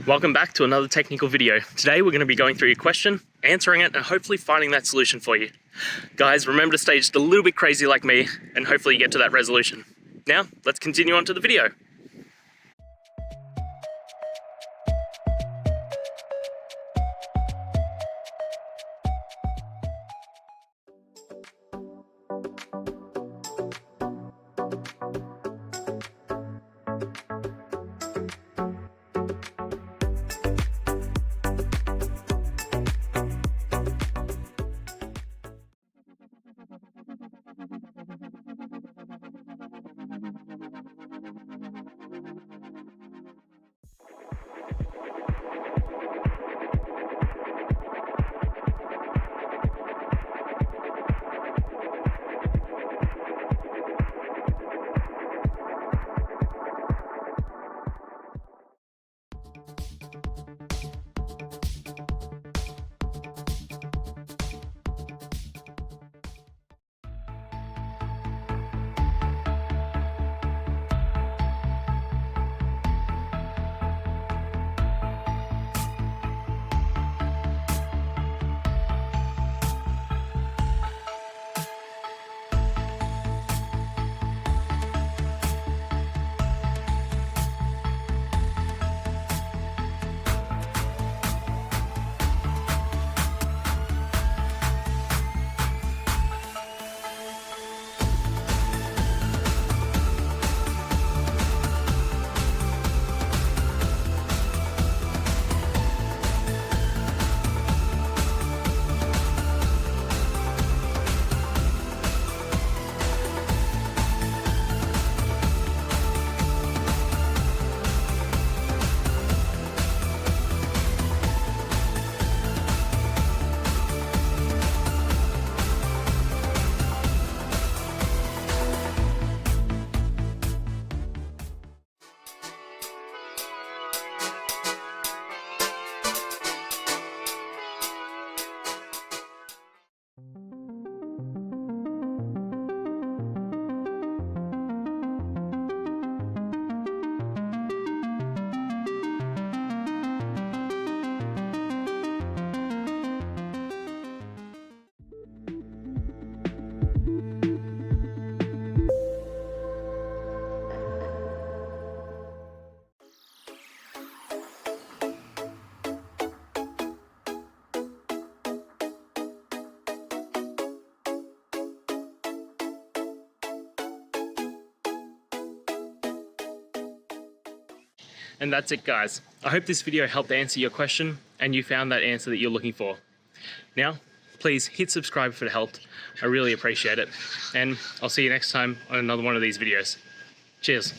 Welcome back to another technical video. Today we're going to be going through your question, answering it, and hopefully finding that solution for you. Guys, remember to stay just a little bit crazy like me, and hopefully you get to that resolution. Now, let's continue on to the video. And that's it, guys. I hope this video helped answer your question and you found that answer that you're looking for. Now, please hit subscribe if it helped. I really appreciate it. And I'll see you next time on another one of these videos. Cheers.